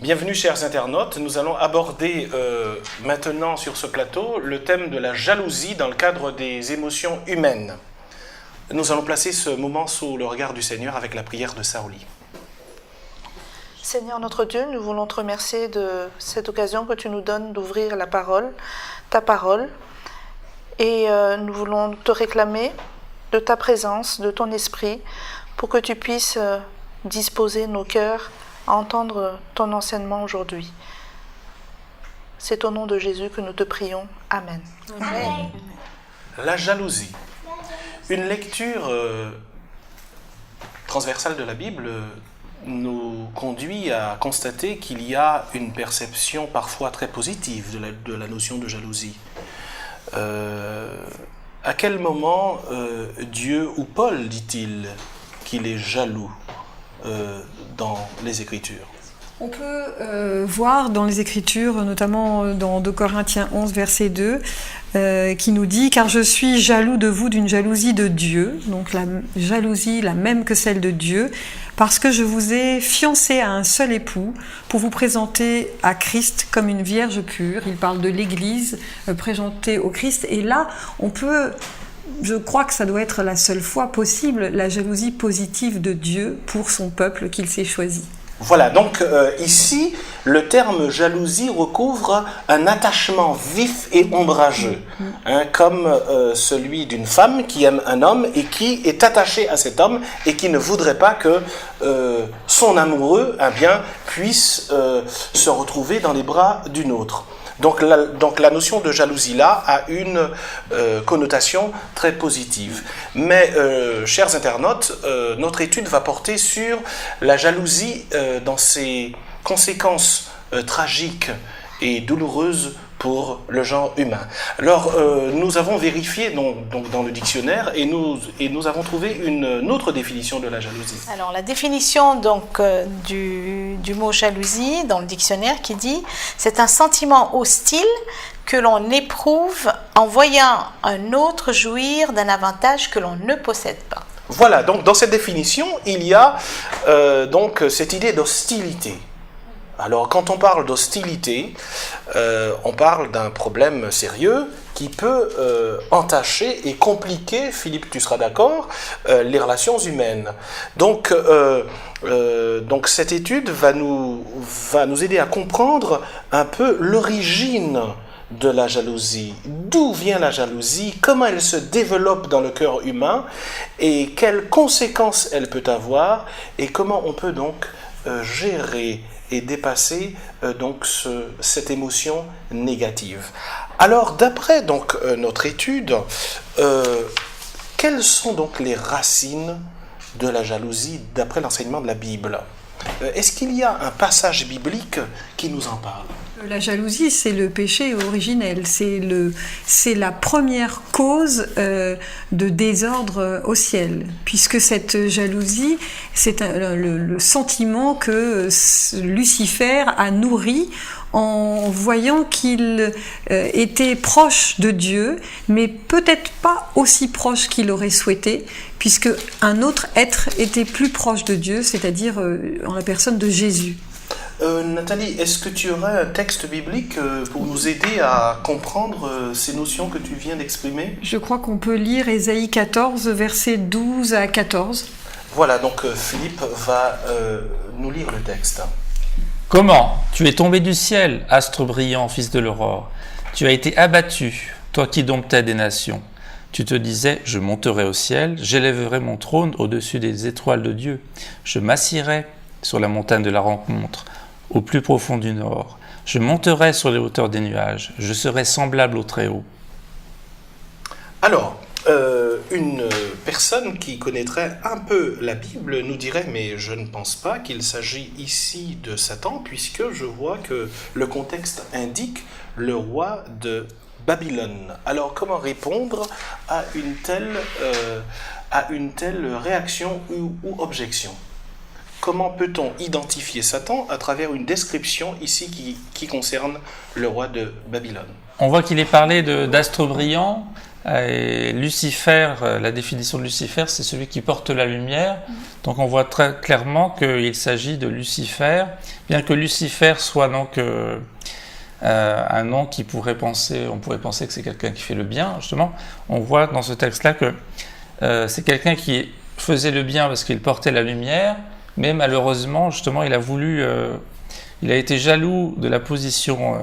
Bienvenue chers internautes, nous allons aborder maintenant sur ce plateau le thème de la jalousie dans le cadre des émotions humaines. Nous allons placer ce moment sous le regard du Seigneur avec la prière de Saouli. Seigneur notre Dieu, nous voulons te remercier de cette occasion que tu nous donnes d'ouvrir la parole, ta parole, et nous voulons te réclamer de ta présence, de ton esprit, pour que tu puisses disposer nos cœurs à entendre ton enseignement aujourd'hui. C'est au nom de Jésus que nous te prions. Amen. Amen. La jalousie. Une lecture transversale de la Bible nous conduit à constater qu'il y a une perception parfois très positive de la notion de jalousie. À quel moment Dieu ou Paul dit-il qu'il est jaloux dans les Écritures? On peut voir dans les Écritures, notamment dans 2 Corinthiens 11, verset 2, qui nous dit « Car je suis jaloux de vous d'une jalousie de Dieu », donc la jalousie la même que celle de Dieu, parce que je vous ai fiancé à un seul époux pour vous présenter à Christ comme une vierge pure. Il parle de l'Église présentée au Christ. Et là, on peut... Je crois que ça doit être la seule fois possible, la jalousie positive de Dieu pour son peuple qu'il s'est choisi. Voilà, donc ici, le terme jalousie recouvre un attachement vif et ombrageux, comme celui d'une femme qui aime un homme et qui est attachée à cet homme et qui ne voudrait pas que son amoureux puisse se retrouver dans les bras d'une autre. Donc la notion de jalousie là a une connotation très positive. Mais, chers internautes, notre étude va porter sur la jalousie dans ses conséquences tragiques et douloureuses pour le genre humain. Alors, nous avons vérifié dans le dictionnaire et nous avons trouvé une autre définition de la jalousie. Alors, la définition du mot jalousie dans le dictionnaire qui dit « C'est un sentiment hostile que l'on éprouve en voyant un autre jouir d'un avantage que l'on ne possède pas. » Voilà, donc dans cette définition, il y a donc cette idée d'hostilité. Alors, quand on parle d'hostilité, on parle d'un problème sérieux qui peut entacher et compliquer, Philippe, tu seras d'accord, les relations humaines. Donc cette étude va nous aider à comprendre un peu l'origine de la jalousie. D'où vient la jalousie? Comment elle se développe dans le cœur humain? Et quelles conséquences elle peut avoir? Et comment on peut donc gérer et dépasser cette émotion négative. Alors, d'après notre étude, quelles sont donc les racines de la jalousie d'après l'enseignement de la Bible? Est-ce qu'il y a un passage biblique qui nous en parle? La jalousie, c'est le péché originel, c'est la première cause de désordre au ciel, puisque cette jalousie, c'est le sentiment que Lucifer a nourri en voyant qu'il était proche de Dieu, mais peut-être pas aussi proche qu'il aurait souhaité, puisque un autre être était plus proche de Dieu, c'est-à-dire en la personne de Jésus. Nathalie, est-ce que tu aurais un texte biblique pour nous aider à comprendre ces notions que tu viens d'exprimer? Je crois qu'on peut lire Ésaïe 14, versets 12 à 14. Voilà, donc Philippe va nous lire le texte. Comment? Tu es tombé du ciel, astre brillant, fils de l'aurore. Tu as été abattu, toi qui domptais des nations. Tu te disais, je monterai au ciel, j'élèverai mon trône au-dessus des étoiles de Dieu. Je m'assirai sur la montagne de la rencontre, au plus profond du nord. Je monterai sur les hauteurs des nuages, je serai semblable au Très-Haut. Alors, une personne qui connaîtrait un peu la Bible nous dirait « mais je ne pense pas qu'il s'agit ici de Satan, puisque je vois que le contexte indique le roi de Babylone. » Alors, comment répondre à une telle réaction ou objection? comment peut-on identifier Satan à travers une description ici qui concerne le roi de Babylone? On voit qu'il est parlé d'astre brillant. Et Lucifer, la définition de Lucifer, c'est celui qui porte la lumière. Donc on voit très clairement qu'il s'agit de Lucifer, bien que Lucifer soit donc un nom qui on pourrait penser que c'est quelqu'un qui fait le bien, justement. On voit dans ce texte-là que c'est quelqu'un qui faisait le bien parce qu'il portait la lumière, mais malheureusement, justement, il a été jaloux de la position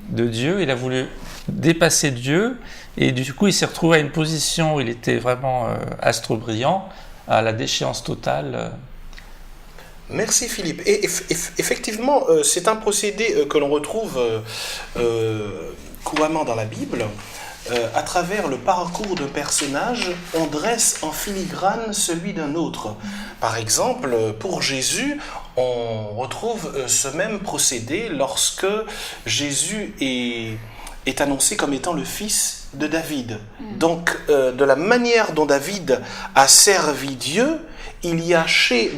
de Dieu, il a voulu dépasser Dieu, et du coup il s'est retrouvé à une position où il était vraiment astre brillant, à la déchéance totale. Merci Philippe. Et effectivement, c'est un procédé que l'on retrouve couramment dans la Bible. À travers le parcours d'un personnage, on dresse en filigrane celui d'un autre. Par exemple, pour Jésus, on retrouve ce même procédé lorsque Jésus est annoncé comme étant le fils de David. Donc, de la manière dont David a servi Dieu, il y a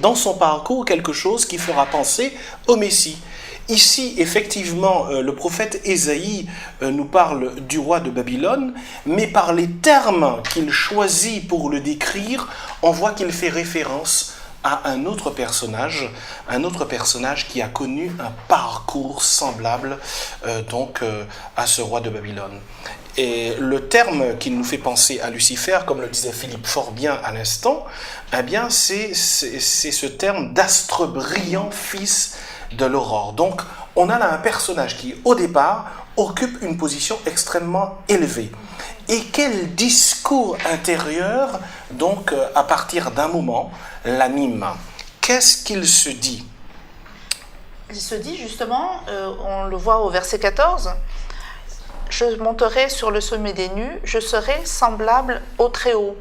dans son parcours quelque chose qui fera penser au Messie. Ici, effectivement, le prophète Ésaïe nous parle du roi de Babylone, mais par les termes qu'il choisit pour le décrire, on voit qu'il fait référence à un autre personnage qui a connu un parcours semblable à ce roi de Babylone. Et le terme qui nous fait penser à Lucifer, comme le disait Philippe fort bien à l'instant, eh bien c'est ce terme d'astre brillant, fils de l'aurore. Donc on a là un personnage qui, au départ, occupe une position extrêmement élevée. Et quel discours intérieur, donc, à partir d'un moment, l'anime? Qu'est-ce qu'il se dit? Il se dit justement, on le voit au verset 14, « Je monterai sur le sommet des nues, je serai semblable au Très-Haut. »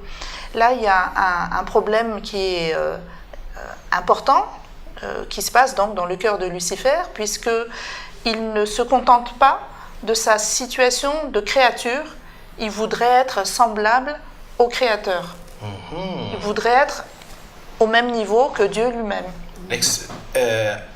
Là, il y a un problème qui est important, qui se passe donc dans le cœur de Lucifer, puisqu'il ne se contente pas de sa situation de créature, il voudrait être semblable au Créateur. Il voudrait être au même niveau que Dieu lui-même.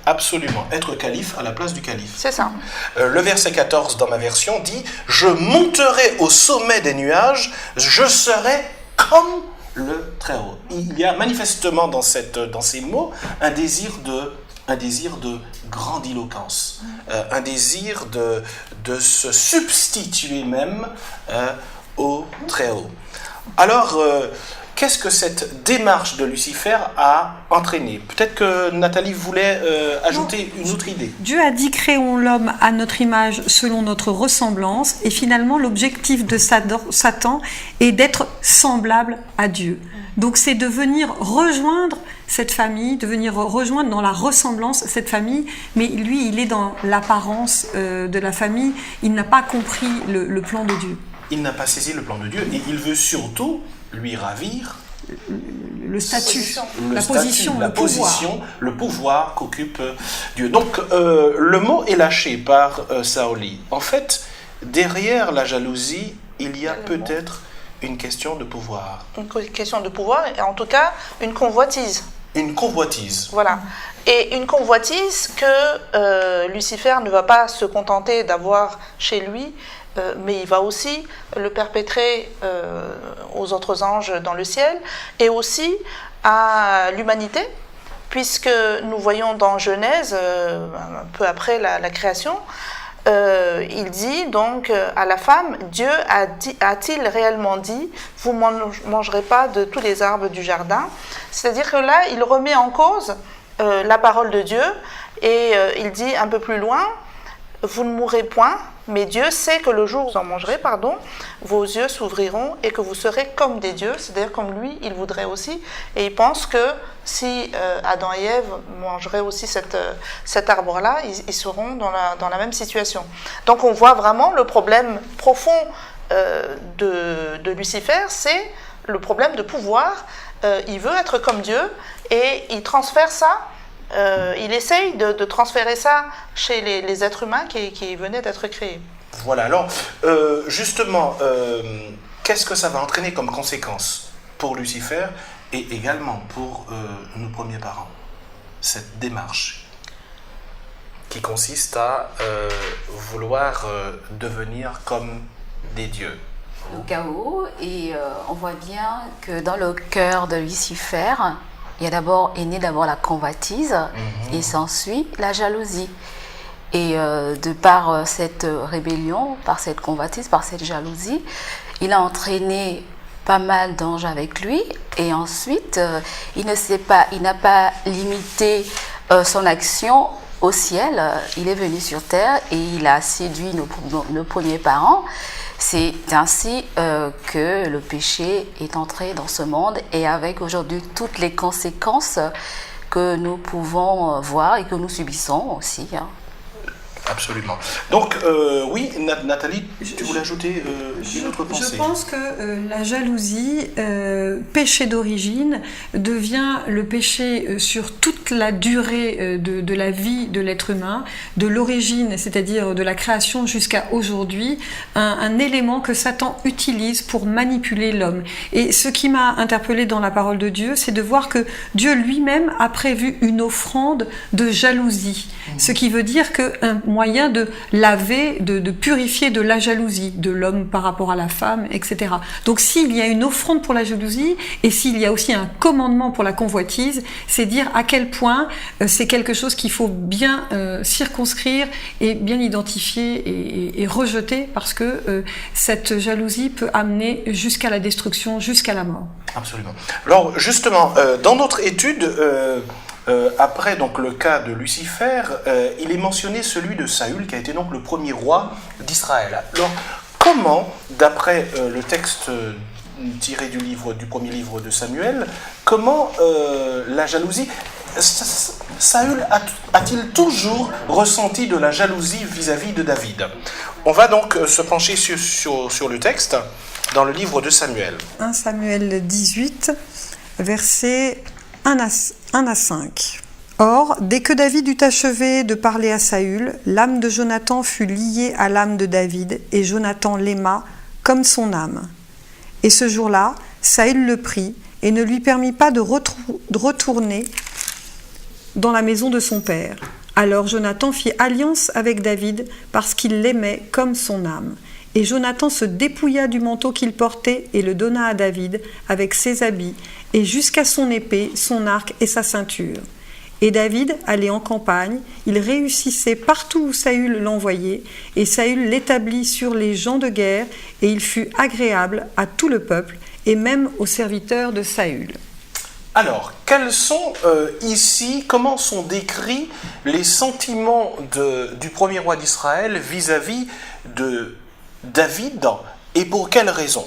Absolument, être calife à la place du calife. C'est ça. Le verset 14 dans ma version dit « Je monterai au sommet des nuages, je serai comme le Très-Haut ». Il y a manifestement dans ces mots un désir de grandiloquence, un désir de se substituer même au Très-Haut. Alors, qu'est-ce que cette démarche de Lucifer a entraîné? Peut-être que Nathalie voulait ajouter une autre idée. Dieu a dit « Créons l'homme à notre image selon notre ressemblance » et finalement l'objectif de Satan est d'être semblable à Dieu. Donc c'est de venir rejoindre cette famille, de venir rejoindre dans la ressemblance cette famille, mais lui il est dans l'apparence de la famille, il n'a pas compris le plan de Dieu. Il n'a pas saisi le plan de Dieu et il veut surtout lui ravir le statut, la position, le pouvoir qu'occupe Dieu. Donc le mot est lâché par Saoli. En fait, derrière la jalousie, il y a peut-être une question de pouvoir. Une question de pouvoir, et en tout cas une convoitise. Une convoitise. Voilà. Et une convoitise que Lucifer ne va pas se contenter d'avoir chez lui, mais il va aussi le perpétrer aux autres anges dans le ciel et aussi à l'humanité, puisque nous voyons dans Genèse, un peu après la création, il dit donc à la femme, Dieu a-t-il réellement dit, vous ne mangerez pas de tous les arbres du jardin? C'est-à-dire que là, il remet en cause la parole de Dieu et il dit un peu plus loin, vous ne mourrez point, mais Dieu sait que le jour où vous en mangerez, vos yeux s'ouvriront et que vous serez comme des dieux, c'est-à-dire comme lui, il voudrait aussi. Et il pense que si Adam et Ève mangeraient aussi cet arbre-là, ils seront dans la même situation. Donc on voit vraiment le problème profond de Lucifer, c'est le problème de pouvoir. Il veut être comme Dieu et il transfère ça. Il essaye de transférer ça chez les êtres humains qui venaient d'être créés. Voilà, alors justement, qu'est-ce que ça va entraîner comme conséquence pour Lucifer et également pour nos premiers parents? cette démarche qui consiste à vouloir devenir comme des dieux. Le chaos, et on voit bien que dans le cœur de Lucifer, est née d'abord la convoitise et s'ensuit la jalousie. Et de par cette rébellion, par cette convoitise, par cette jalousie, il a entraîné pas mal d'anges avec lui, et ensuite il n'a pas limité son action au ciel. Il est venu sur terre et il a séduit nos premiers parents. C'est ainsi que le péché est entré dans ce monde, et avec aujourd'hui toutes les conséquences que nous pouvons voir et que nous subissons aussi. Absolument. Donc, oui, Nathalie, tu voulais ajouter une autre pensée? Je pense que la jalousie, péché d'origine, devient le péché sur toute la durée de la vie de l'être humain, de l'origine, c'est-à-dire de la création jusqu'à aujourd'hui, un élément que Satan utilise pour manipuler l'homme. Et ce qui m'a interpellée dans la parole de Dieu, c'est de voir que Dieu lui-même a prévu une offrande de jalousie. Ce qui veut dire qu'un moyen de laver, de purifier de la jalousie de l'homme par rapport à la femme, etc. Donc s'il y a une offrande pour la jalousie, et s'il y a aussi un commandement pour la convoitise, c'est dire à quel point c'est quelque chose qu'il faut bien circonscrire et bien identifier et rejeter, parce que cette jalousie peut amener jusqu'à la destruction, jusqu'à la mort. Absolument. Alors justement, dans notre étude, après donc le cas de Lucifer, il est mentionné celui de Saül, qui a été donc le premier roi d'Israël. Alors comment, d'après le texte tiré du premier livre de Samuel, comment la jalousie, Saül a-t-il toujours ressenti de la jalousie vis-à-vis de David? On va donc se pencher sur le texte dans le livre de Samuel. 1 Samuel 18, versets 1 à 5. Or, dès que David eut achevé de parler à Saül, l'âme de Jonathan fut liée à l'âme de David, et Jonathan l'aima comme son âme. Et ce jour-là, Saül le prit et ne lui permit pas de retourner dans la maison de son père. Alors Jonathan fit alliance avec David parce qu'il l'aimait comme son âme. Et Jonathan se dépouilla du manteau qu'il portait et le donna à David avec ses habits, et jusqu'à son épée, son arc et sa ceinture. Et David allait en campagne, il réussissait partout où Saül l'envoyait, et Saül l'établit sur les gens de guerre, et il fut agréable à tout le peuple, et même aux serviteurs de Saül. Alors, quels sont ici, comment sont décrits les sentiments du premier roi d'Israël vis-à-vis de David, et pour quelles raisons?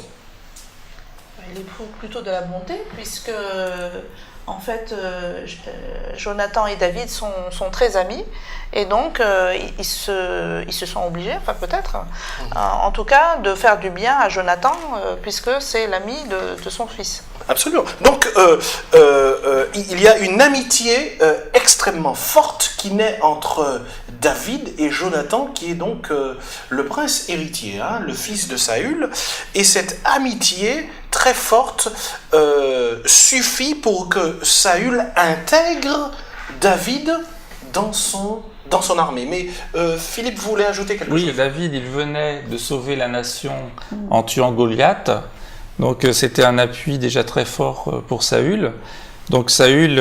Il éprouve plutôt de la bonté, puisque en fait Jonathan et David sont très amis, et donc ils se sont obligés, enfin peut-être, en tout cas, de faire du bien à Jonathan, puisque c'est l'ami de son fils. Absolument. Donc, il y a une amitié extrêmement forte qui naît entre David et Jonathan, qui est donc le prince héritier, hein, le fils de Saül. Et cette amitié très forte suffit pour que Saül intègre David dans son armée. Mais Philippe voulait ajouter quelque chose. Oui, David, il venait de sauver la nation en tuant Goliath. Donc c'était un appui déjà très fort pour Saül. Donc Saül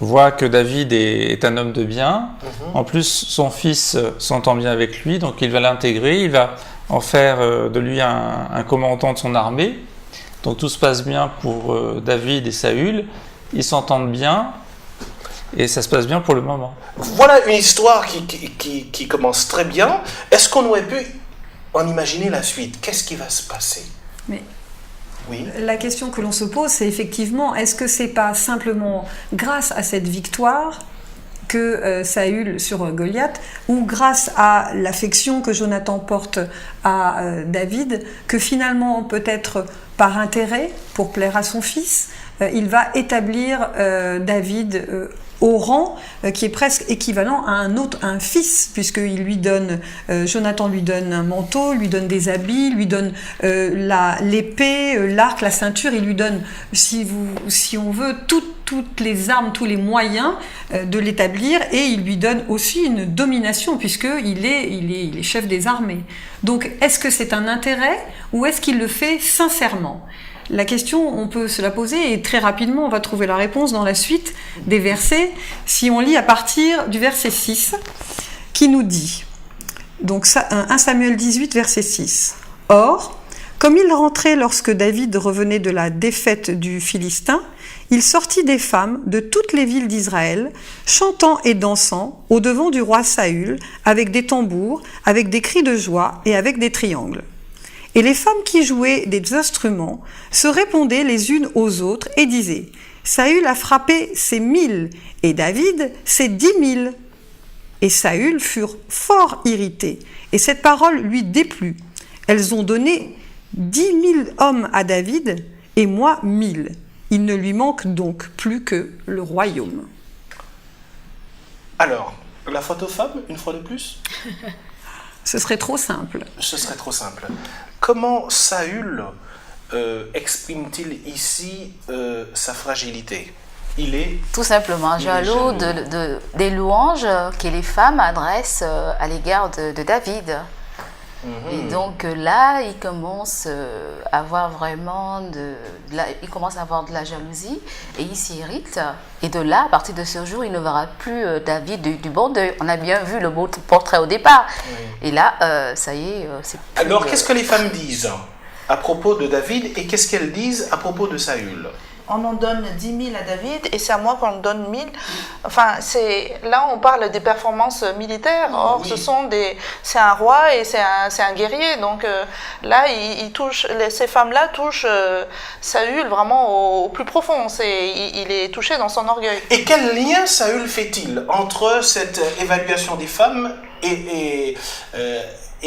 voit que David est un homme de bien. En plus, son fils s'entend bien avec lui, donc il va l'intégrer. Il va en faire de lui un commandant de son armée. Donc tout se passe bien pour David et Saül. Ils s'entendent bien et ça se passe bien pour le moment. Voilà une histoire qui commence très bien. Est-ce qu'on aurait pu en imaginer la suite? Qu'est-ce qui va se passer? Mais oui. La question que l'on se pose, c'est effectivement, est-ce que c'est pas simplement grâce à cette victoire que Saül sur Goliath, ou grâce à l'affection que Jonathan porte à David, que finalement, peut-être par intérêt, pour plaire à son fils, il va établir David au rang qui est presque équivalent à un fils, puisqu'il lui donne, Jonathan lui donne un manteau, lui donne des habits, lui donne l'épée, l'arc, la ceinture, il lui donne, si on veut, toutes les armes, tous les moyens de l'établir, et il lui donne aussi une domination, puisqu'il est chef des armées. Donc, est-ce que c'est un intérêt, ou est-ce qu'il le fait sincèrement ? La question, on peut se la poser et très rapidement, on va trouver la réponse dans la suite des versets. Si on lit à partir du verset 6, qui nous dit, donc 1 Samuel 18, verset 6. « Or, comme il rentrait lorsque David revenait de la défaite du Philistin, il sortit des femmes de toutes les villes d'Israël, chantant et dansant au-devant du roi Saül, avec des tambours, avec des cris de joie et avec des triangles. Et les femmes qui jouaient des instruments se répondaient les unes aux autres et disaient « Saül a frappé ses 1000 et David ses 10 000. » Et Saül fut fort irrité, et cette parole lui déplut. Elles ont donné 10 000 hommes à David, et moi 1000. Il ne lui manque donc plus que le royaume. Alors, la faute aux femmes, une fois de plus ? Ce serait trop simple. Ce serait trop simple. Comment Saül exprime-t-il ici sa fragilité ? Il est tout simplement jaloux des louanges que les femmes adressent à l'égard de David. Et donc là, il commence à avoir vraiment il commence à avoir de la jalousie et il s'irrite. Et de là, à partir de ce jour, il ne verra plus David du bon d'œil. On a bien vu le beau portrait au départ. Oui. Et là, ça y est, c'est plus... Alors, qu'est-ce que les femmes disent à propos de David et qu'est-ce qu'elles disent à propos de Saül ? On en donne 10 000 à David et c'est à moi qu'on donne 1000. Enfin, là on parle des performances militaires. Or, oui. C'est un roi et c'est un guerrier. Donc là, ces femmes-là touchent Saül vraiment au plus profond. Il est touché dans son orgueil. Et quel lien Saül fait-il entre cette évaluation des femmes et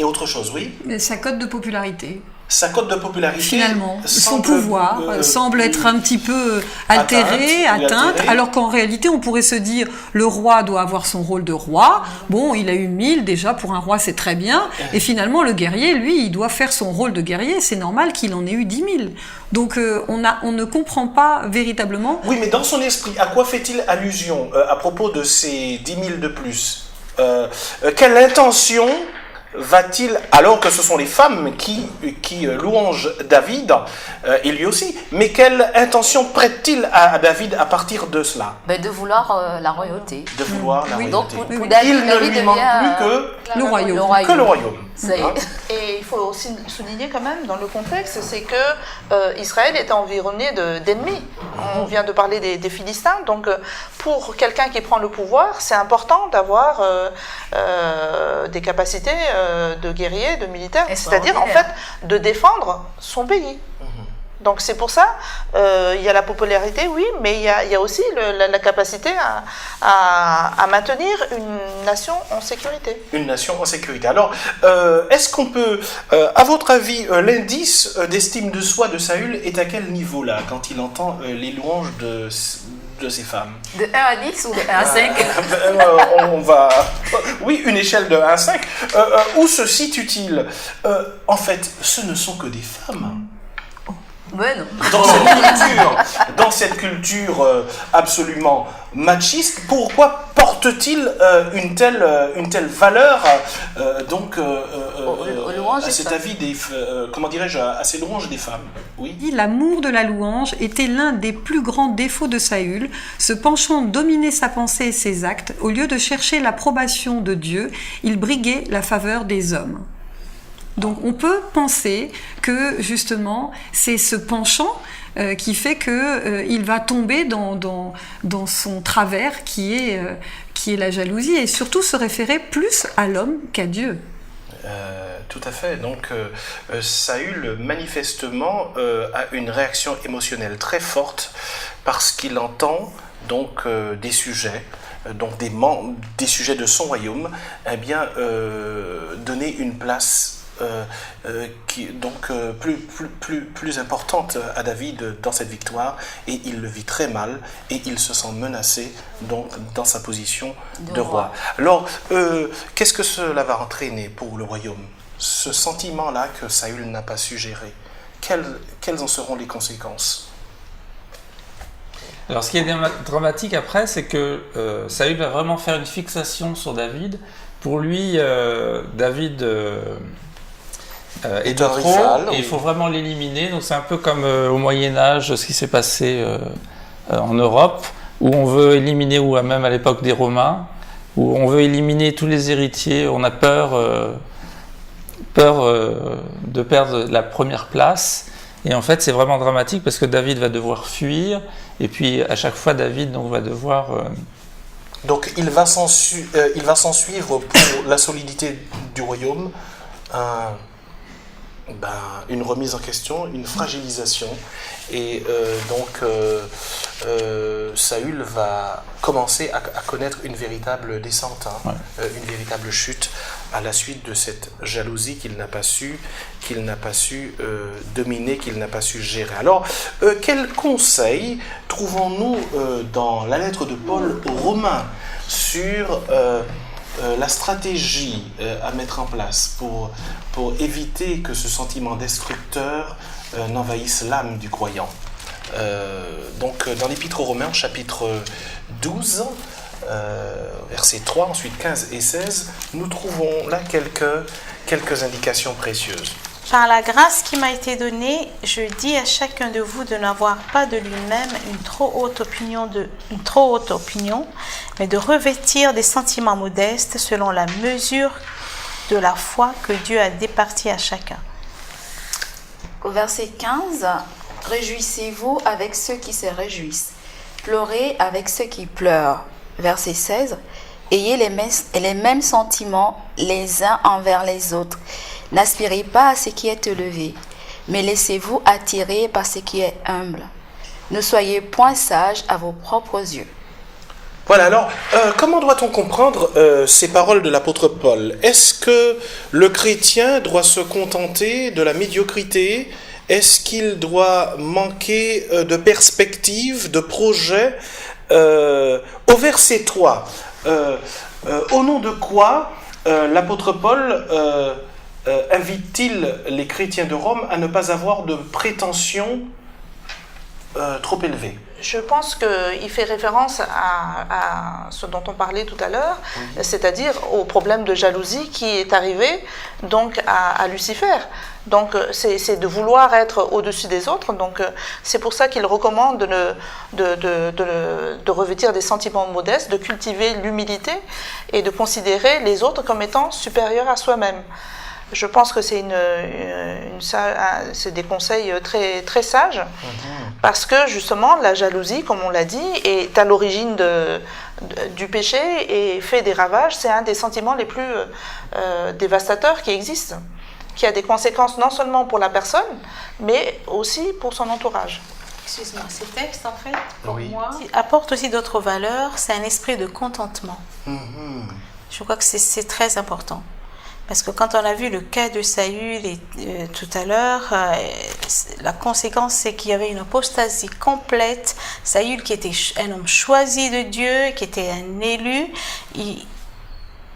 autre chose, oui ? Sa cote de popularité. Sa cote de popularité, finalement, son pouvoir semble être un petit peu altéré, atteinte, alors qu'en réalité, on pourrait se dire, le roi doit avoir son rôle de roi. Bon, il a eu 1000, déjà, pour un roi, c'est très bien. Et finalement, le guerrier, lui, il doit faire son rôle de guerrier. C'est normal qu'il en ait eu 10 000. Donc, on ne comprend pas véritablement... Oui, mais dans son esprit, à quoi fait-il allusion à propos de ces 10 000 de plus ? Quelle intention va-t-il, alors que ce sont les femmes qui louangent David, et lui aussi, mais quelle intention prête-t-il à David à partir de cela ? De vouloir la royauté. De vouloir la royauté. Donc, pour David, il ne lui manque plus que le royaume. Que le royaume. Et il faut aussi souligner quand même dans le contexte, c'est que Israël est environné d'ennemis. On vient de parler des Philistins, donc pour quelqu'un qui prend le pouvoir, c'est important d'avoir des capacités de guerrier, de militaire, c'est-à-dire en fait de défendre son pays. Donc c'est pour ça, il y a la popularité, oui, mais il y a aussi la capacité à maintenir une nation en sécurité. Une nation en sécurité. Alors, est-ce qu'on peut, à votre avis, l'indice d'estime de soi de Saül est à quel niveau là, quand il entend les louanges de ces femmes ? De 1 à 10 ou de 1 à 5 on va... Oui, une échelle de 1 à 5. Où se situe-t-il ? En fait, ce ne sont que des femmes. Ouais, non. Dans cette culture absolument machiste, pourquoi porte-t-il une telle valeur à cet avis à ces louanges des femmes ? Oui. L'amour de la louange était l'un des plus grands défauts de Saül, se penchant dominer sa pensée et ses actes, au lieu de chercher l'approbation de Dieu, il briguait la faveur des hommes. Donc on peut penser que justement c'est ce penchant qui fait qu'il va tomber dans son travers qui est la jalousie et surtout se référer plus à l'homme qu'à Dieu. Tout à fait. Donc Saül manifestement a une réaction émotionnelle très forte parce qu'il entend donc des sujets. Donc des sujets de son royaume, donner une place plus importante à David dans cette victoire, et il le vit très mal, et il se sent menacé donc dans sa position de roi. Alors, qu'est-ce que cela va entraîner pour le royaume? Ce sentiment-là que Saül n'a pas su gérer, quelles en seront les conséquences? Alors, ce qui est dramatique après, c'est que Saül va vraiment faire une fixation sur David. Pour lui, David est de trop, rival, et il faut vraiment l'éliminer. Donc, c'est un peu comme au Moyen-Âge, ce qui s'est passé en Europe, où on veut éliminer, ou même à l'époque des Romains, où on veut éliminer tous les héritiers. On a peur de perdre la première place. Et en fait, c'est vraiment dramatique parce que David va devoir fuir. Et puis, à chaque fois, David donc, va devoir... Donc, il va s'en suivre pour la solidité du royaume une remise en question, une fragilisation. Et Saül va commencer à connaître une véritable descente, une véritable chute à la suite de cette jalousie qu'il n'a pas su dominer, qu'il n'a pas su gérer. Alors, quel conseil trouvons-nous dans la lettre de Paul aux Romains sur la stratégie à mettre en place pour éviter que ce sentiment destructeur n'envahisse l'âme du croyant? Donc, dans l'Épître aux Romains, chapitre 12, versets 3, ensuite 15 et 16, nous trouvons là quelques indications précieuses. Par la grâce qui m'a été donnée, je dis à chacun de vous de n'avoir pas de lui-même une trop haute opinion, mais de revêtir des sentiments modestes selon la mesure de la foi que Dieu a départie à chacun. Au verset 15, réjouissez-vous avec ceux qui se réjouissent, pleurez avec ceux qui pleurent. Verset 16, ayez les mêmes sentiments les uns envers les autres. N'aspirez pas à ce qui est élevé, mais laissez-vous attirer par ce qui est humble. Ne soyez point sages à vos propres yeux. Voilà, alors, comment doit-on comprendre ces paroles de l'apôtre Paul? Est-ce que le chrétien doit se contenter de la médiocrité? Est-ce qu'il doit manquer de perspective, de projet? Au verset 3, au nom de quoi l'apôtre Paul invite-t-il les chrétiens de Rome à ne pas avoir de prétentions trop élevées? Je pense qu'il fait référence à ce dont on parlait tout à l'heure, c'est-à-dire au problème de jalousie qui est arrivé donc à Lucifer. Donc c'est de vouloir être au-dessus des autres. Donc c'est pour ça qu'il recommande de revêtir des sentiments modestes, de cultiver l'humilité et de considérer les autres comme étant supérieurs à soi-même. Je pense que c'est des conseils très, très sages, parce que justement la jalousie, comme on l'a dit, est à l'origine du péché et fait des ravages. C'est un des sentiments les plus dévastateurs qui existent, qui a des conséquences non seulement pour la personne, mais aussi pour son entourage. Excuse-moi, ce texte, en fait, pour Oui. moi, apporte aussi d'autres valeurs. C'est un esprit de contentement. Je crois que c'est très important. Parce que quand on a vu le cas de Saül tout à l'heure, la conséquence, c'est qu'il y avait une apostasie complète. Saül, qui était un homme choisi de Dieu, qui était un élu, il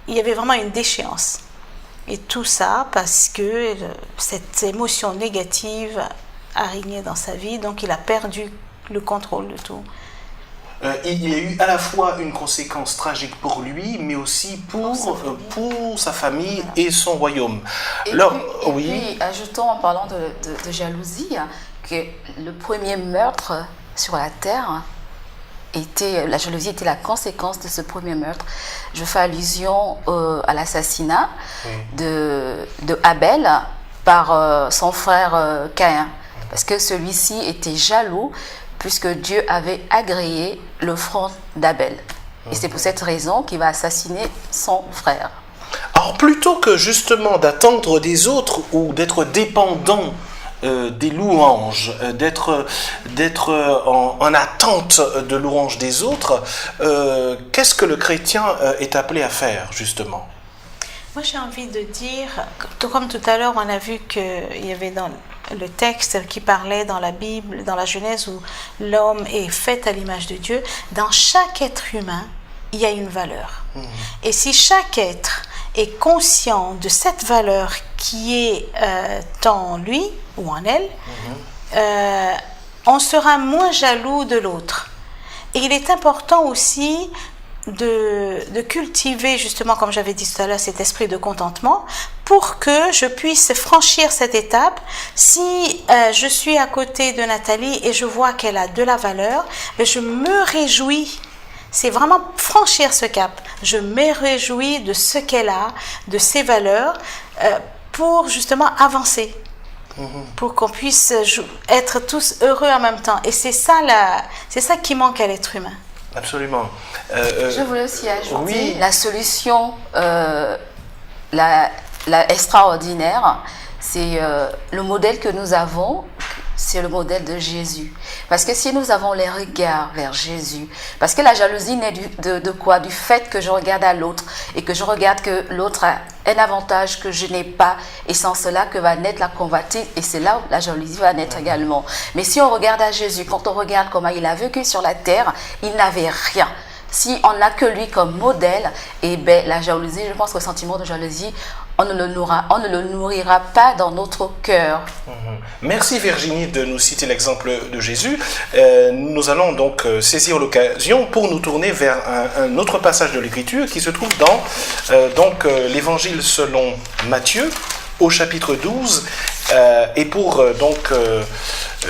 y avait vraiment une déchéance. Et tout ça parce que cette émotion négative a régné dans sa vie, donc il a perdu le contrôle de tout. Il y a eu à la fois une conséquence tragique pour lui, mais aussi pour sa famille et son royaume. Puis, ajoutons en parlant de jalousie, que le premier meurtre sur la terre, la jalousie était la conséquence de ce premier meurtre. Je fais allusion à l'assassinat de Abel par son frère Caïn, parce que celui-ci était jaloux puisque Dieu avait agréé l'offrande d'Abel. Et c'est pour cette raison qu'il va assassiner son frère. Alors plutôt que justement d'attendre des autres ou d'être dépendant des louanges, d'être en attente de louanges des autres, qu'est-ce que le chrétien est appelé à faire justement? Moi, j'ai envie de dire, tout comme tout à l'heure, on a vu qu'il y avait dans le texte qui parlait dans la Bible, dans la Genèse, où l'homme est fait à l'image de Dieu. Dans chaque être humain, il y a une valeur. Et si chaque être est conscient de cette valeur qui est en lui ou en elle, on sera moins jaloux de l'autre. Et il est important aussi de cultiver, justement, comme j'avais dit tout à l'heure, cet esprit de contentement pour que je puisse franchir cette étape. Si je suis à côté de Nathalie et je vois qu'elle a de la valeur, je me réjouis. C'est vraiment franchir ce cap. Je me réjouis de ce qu'elle a, de ses valeurs, pour justement avancer. Pour qu'on puisse être tous heureux en même temps. Et c'est ça qui manque à l'être humain. Absolument. Je voulais aussi ajouter oui. la solution la extraordinaire, c'est le modèle que nous avons, c'est le modèle de Jésus. Parce que si nous avons les regards vers Jésus, parce que la jalousie naît de quoi? Du fait que je regarde à l'autre et que je regarde que l'autre a un avantage que je n'ai pas, et sans cela que va naître la convoitise, et c'est là où la jalousie va naître également. Mais si on regarde à Jésus, quand on regarde comment il a vécu sur la terre, il n'avait rien. Si on n'a que lui comme modèle, et ben la jalousie, je pense que le sentiment de jalousie, on ne le nourrira pas dans notre cœur. Merci Virginie de nous citer l'exemple de Jésus. Nous allons donc saisir l'occasion pour nous tourner vers un autre passage de l'Écriture qui se trouve dans l'Évangile selon Matthieu au chapitre 12. Et pour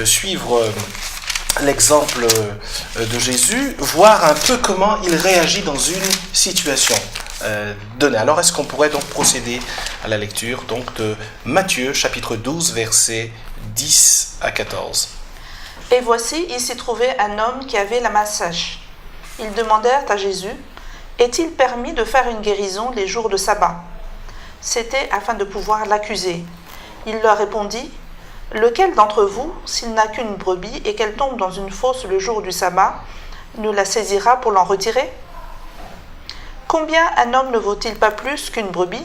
suivre l'exemple de Jésus, voir un peu comment il réagit dans une situation donnée. Alors, est-ce qu'on pourrait donc procéder à la lecture de Matthieu, chapitre 12, versets 10 à 14. Et voici, il s'y trouvait un homme qui avait la main sèche. Ils demandèrent à Jésus, est-il permis de faire une guérison les jours de sabbat? C'était afin de pouvoir l'accuser. Il leur répondit, lequel d'entre vous, s'il n'a qu'une brebis et qu'elle tombe dans une fosse le jour du sabbat, ne la saisira pour l'en retirer? Combien un homme ne vaut-il pas plus qu'une brebis?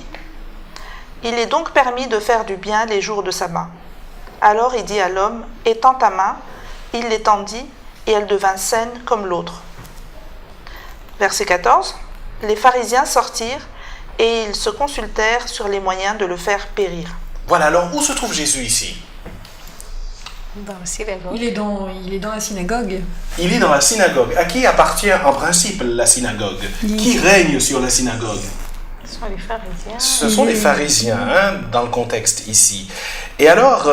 Il est donc permis de faire du bien les jours de sabbat. Alors il dit à l'homme, étends ta main, il l'étendit, et elle devint saine comme l'autre. Verset 14. Les pharisiens sortirent, et ils se consultèrent sur les moyens de le faire périr. Voilà, alors où se trouve Jésus ici? Il est dans la synagogue. Il est dans la synagogue. À qui appartient en principe la synagogue? Qui règne sur la synagogue? Ce sont les pharisiens. Ce sont les pharisiens, dans le contexte ici. Et alors,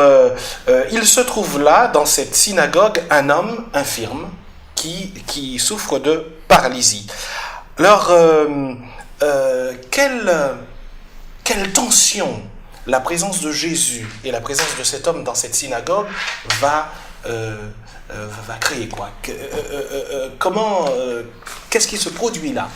il se trouve là, dans cette synagogue, un homme infirme qui souffre de paralysie. Alors, quelle tension la présence de Jésus et la présence de cet homme dans cette synagogue va créer quoi? Qu'est-ce qui se produit là?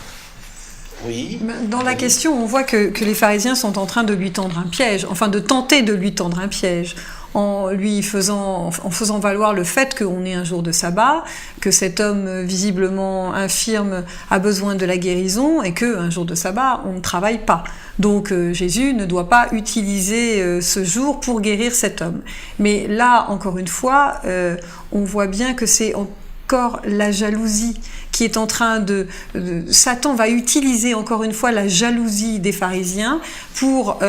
Oui. Dans la question, on voit que les pharisiens sont en train de lui tendre un piège, enfin de tenter de lui tendre un piège, en faisant valoir le fait qu'on est un jour de sabbat, que cet homme visiblement infirme a besoin de la guérison et qu'un jour de sabbat, on ne travaille pas. Donc Jésus ne doit pas utiliser ce jour pour guérir cet homme. Mais là, encore une fois, on voit bien que c'est encore la jalousie qui est en train Satan va utiliser encore une fois la jalousie des pharisiens pour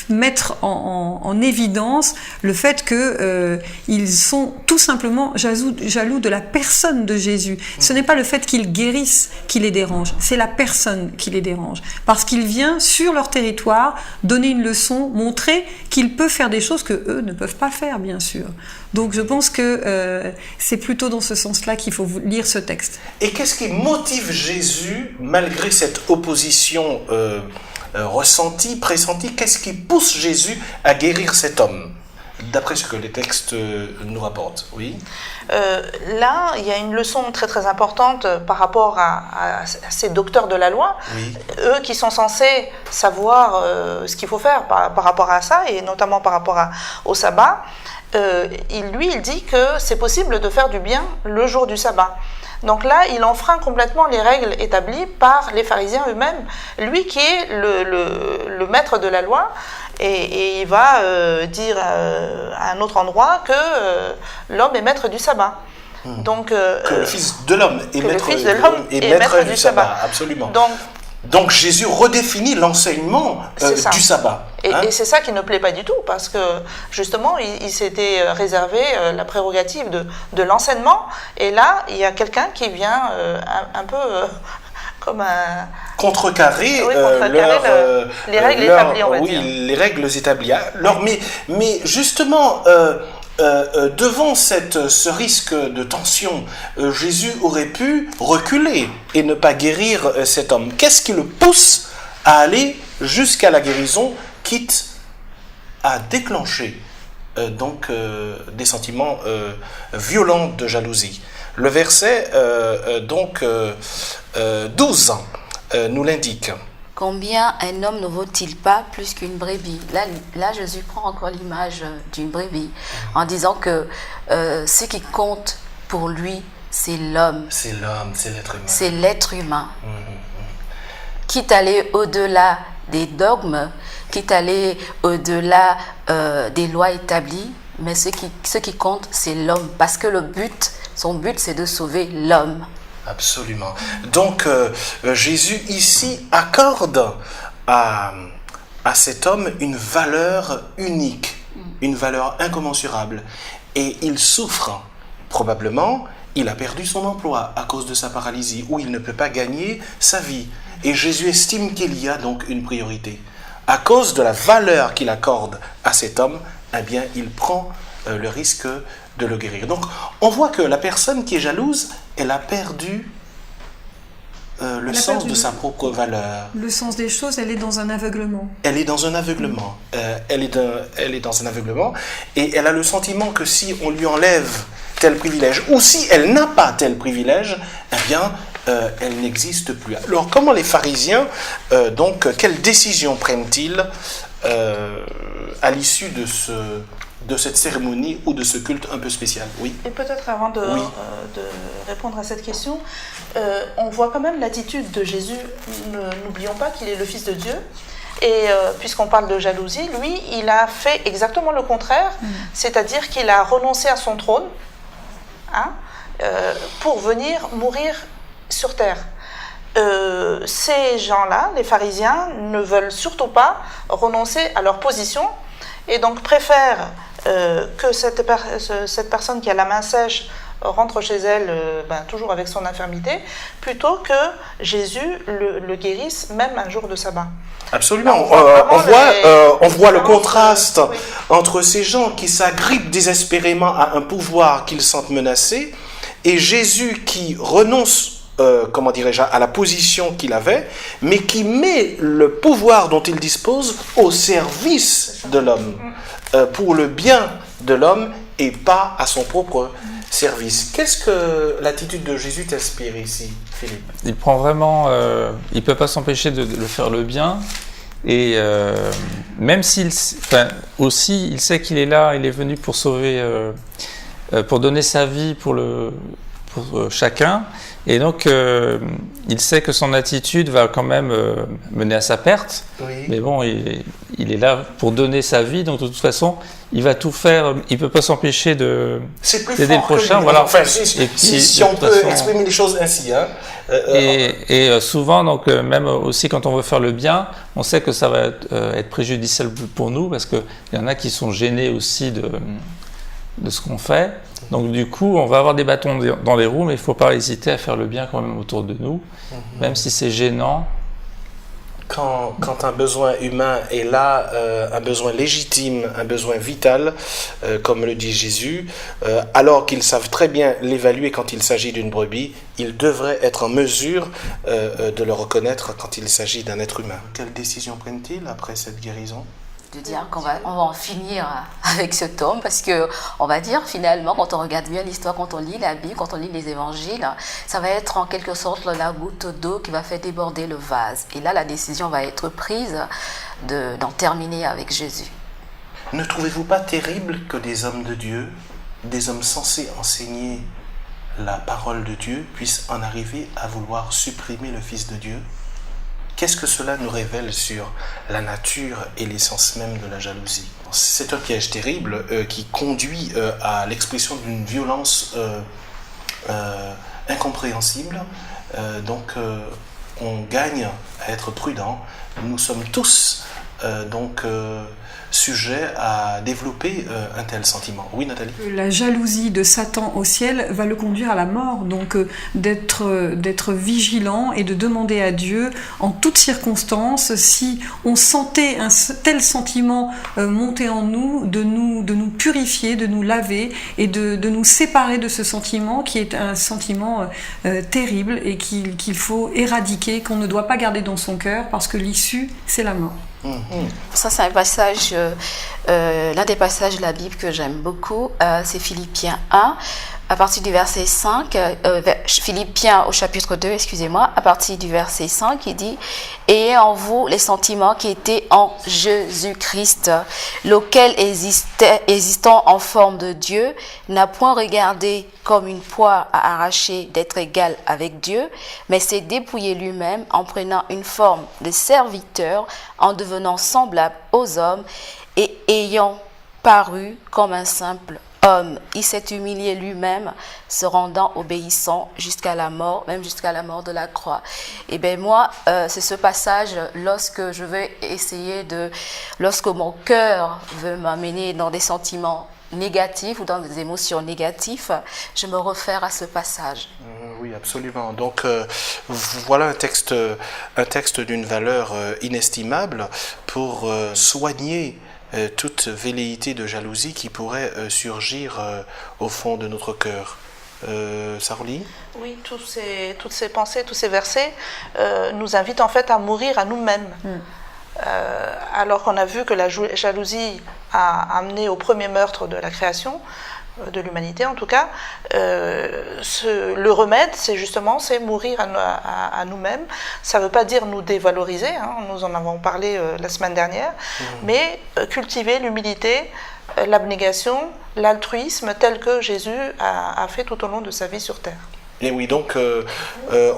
mettre en évidence le fait qu'ils sont tout simplement jaloux de la personne de Jésus. Ce n'est pas le fait qu'ils guérissent qui les dérange, c'est la personne qui les dérange. Parce qu'il vient sur leur territoire donner une leçon, montrer qu'il peut faire des choses que eux ne peuvent pas faire, bien sûr. Donc je pense que c'est plutôt dans ce sens-là qu'il faut lire ce texte. Et qu'est-ce qui motive Jésus, malgré cette opposition ressentie, pressentie, qu'est-ce qui pousse Jésus à guérir cet homme, d'après ce que les textes nous rapportent? Oui. Là, il y a une leçon très très importante par rapport à ces docteurs de la loi, Oui. Eux qui sont censés savoir ce qu'il faut faire par rapport à ça, et notamment par rapport au sabbat. Il dit que c'est possible de faire du bien le jour du sabbat. Donc là, il enfreint complètement les règles établies par les pharisiens eux-mêmes. Lui qui est le maître de la loi, et il va dire à un autre endroit que l'homme est maître du sabbat. Donc, que le Fils de l'homme est est maître du sabbat. Absolument. Donc Jésus redéfinit l'enseignement du sabbat. Et c'est ça qui ne plaît pas du tout, parce que justement, il s'était réservé la prérogative de l'enseignement, et là, il y a quelqu'un qui vient un peu comme un... contrecarrer les règles établies, on va dire. Oui, les règles établies. Mais justement... devant ce risque de tension, Jésus aurait pu reculer et ne pas guérir cet homme. Qu'est-ce qui le pousse à aller jusqu'à la guérison, quitte à déclencher des sentiments violents de jalousie? Le verset 12 nous l'indique. Combien un homme ne vaut-il pas plus qu'une brebis? Là, Jésus prend encore l'image d'une brebis en disant que ce qui compte pour lui, c'est l'homme. C'est l'homme, c'est l'être humain. C'est l'être humain. Quitte à aller au-delà des dogmes, quitte à aller au-delà des lois établies, mais ce qui compte, c'est l'homme. Parce que son but, c'est de sauver l'homme. Absolument. Donc, Jésus ici accorde à cet homme une valeur unique, une valeur incommensurable. Et il souffre. Probablement, il a perdu son emploi à cause de sa paralysie, ou il ne peut pas gagner sa vie. Et Jésus estime qu'il y a donc une priorité. À cause de la valeur qu'il accorde à cet homme, eh bien, il prend le risque de le guérir. Donc, on voit que la personne qui est jalouse, elle a perdu le sens de sa propre valeur. Le sens des choses, elle est dans un aveuglement. Elle est dans un aveuglement. Elle est dans un aveuglement, et elle a le sentiment que si on lui enlève tel privilège, ou si elle n'a pas tel privilège, eh bien, elle n'existe plus. Alors, comment les pharisiens, quelles décisions prennent-ils à l'issue de cette cérémonie ou de ce culte un peu spécial? Oui. Et peut-être avant de répondre à cette question, on voit quand même l'attitude de Jésus. N'oublions pas qu'il est le Fils de Dieu. Et puisqu'on parle de jalousie, lui, il a fait exactement le contraire, c'est-à-dire qu'il a renoncé à son trône pour venir mourir sur terre. Ces gens-là, les pharisiens, ne veulent surtout pas renoncer à leur position, et donc préfèrent que cette personne qui a la main sèche rentre chez elle toujours avec son infirmité, plutôt que Jésus le guérisse même un jour de sabbat. Absolument. On voit le contraste entre ces gens qui s'agrippent désespérément à un pouvoir qu'ils sentent menacé, et Jésus qui renonce à la position qu'il avait, mais qui met le pouvoir dont il dispose au service de l'homme, pour le bien de l'homme et pas à son propre service. Qu'est-ce que l'attitude de Jésus t'inspire ici, Philippe? Il prend vraiment, il peut pas s'empêcher de faire le bien, et même s'il, aussi, il sait qu'il est là, il est venu pour sauver, pour donner sa vie pour chacun. Et donc, il sait que son attitude va quand même mener à sa perte. Oui. Mais bon, il est là pour donner sa vie. Donc, de toute façon, il va tout faire. Il ne peut pas s'empêcher d'aider le prochain. Voilà. Enfin, si on peut exprimer les choses ainsi. Et souvent, donc, même aussi quand on veut faire le bien, on sait que ça va être préjudiciable pour nous, parce qu'il y en a qui sont gênés aussi de ce qu'on fait. Donc du coup, on va avoir des bâtons dans les roues, mais il ne faut pas hésiter à faire le bien quand même autour de nous, même si c'est gênant. Quand un besoin humain est là, un besoin légitime, un besoin vital, comme le dit Jésus, alors qu'ils savent très bien l'évaluer quand il s'agit d'une brebis, ils devraient être en mesure de le reconnaître quand il s'agit d'un être humain. Quelle décision prennent-ils après cette guérison ? De dire qu'on va en finir avec ce tome, parce que on va dire finalement, quand on regarde bien l'histoire, quand on lit la Bible, quand on lit les évangiles, ça va être en quelque sorte la goutte d'eau qui va faire déborder le vase. Et là, la décision va être prise d'en terminer avec Jésus. Ne trouvez-vous pas terrible que des hommes de Dieu, des hommes censés enseigner la parole de Dieu puisse en arriver à vouloir supprimer le Fils de Dieu? Qu'est-ce que cela nous révèle sur la nature et l'essence même de la jalousie? C'est un piège terrible qui conduit à l'expression d'une violence incompréhensible. Donc on gagne à être prudent. Nous sommes tous sujets à développer un tel sentiment. Oui, Nathalie? La jalousie de Satan au ciel va le conduire à la mort, donc d'être vigilant et de demander à Dieu en toutes circonstances, si on sentait un tel sentiment monter en nous, de nous purifier, de nous laver et de nous séparer de ce sentiment qui est un sentiment terrible et qu'il faut éradiquer, qu'on ne doit pas garder dans son cœur parce que l'issue, c'est la mort. Ça, c'est un passage, l'un des passages de la Bible que j'aime beaucoup, c'est Philippiens 1, à partir du verset 5, Philippiens au chapitre 2, excusez-moi, à partir du verset 5, il dit « Ayez en vous les sentiments qui étaient en Jésus-Christ, lequel existant en forme de Dieu, n'a point regardé comme une proie à arracher d'être égal avec Dieu, mais s'est dépouillé lui-même en prenant une forme de serviteur, en devenant semblable aux hommes et ayant paru comme un simple homme. Il s'est humilié lui-même, se rendant obéissant jusqu'à la mort, même jusqu'à la mort de la croix. » Et bien moi, c'est ce passage, lorsque mon cœur veut m'amener dans des sentiments négatifs ou dans des émotions négatives, je me réfère à ce passage. Oui, absolument. Donc voilà un texte d'une valeur inestimable pour soigner toute velléité de jalousie qui pourrait surgir au fond de notre cœur. Saroli? Oui, toutes ces pensées, tous ces versets nous invitent en fait à mourir à nous-mêmes. Alors qu'on a vu que la jalousie a amené au premier meurtre de la création, de l'humanité en tout cas, le remède, c'est mourir à nous-mêmes. Ça ne veut pas dire nous dévaloriser, hein, nous en avons parlé la semaine dernière, mais cultiver l'humilité, l'abnégation, l'altruisme tel que Jésus a fait tout au long de sa vie sur terre. Et oui, donc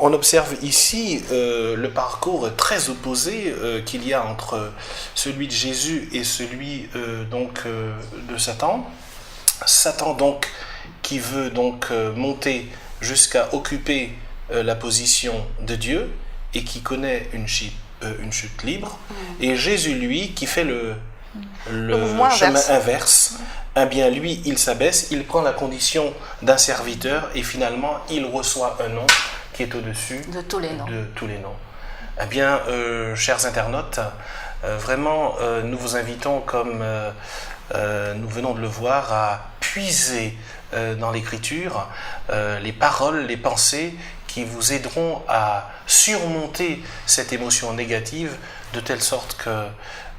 on observe ici le parcours très opposé qu'il y a entre celui de Jésus et celui de Satan. Satan donc qui veut donc monter jusqu'à occuper la position de Dieu et qui connaît une chute libre, et Jésus lui qui fait le chemin inverse. Eh bien lui il s'abaisse, il prend la condition d'un serviteur et finalement il reçoit un nom qui est au-dessus de tous les noms. Eh bien chers internautes, vraiment nous vous invitons, comme nous venons de le voir, à puiser dans l'écriture les paroles, les pensées qui vous aideront à surmonter cette émotion négative de telle sorte que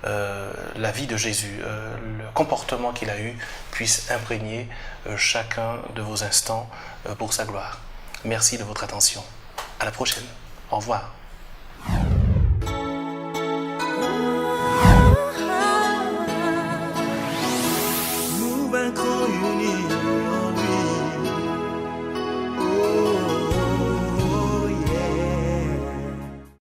la vie de Jésus, le comportement qu'il a eu, puisse imprégner chacun de vos instants pour sa gloire. Merci de votre attention. À la prochaine. Au revoir. Nous vaincrons unis.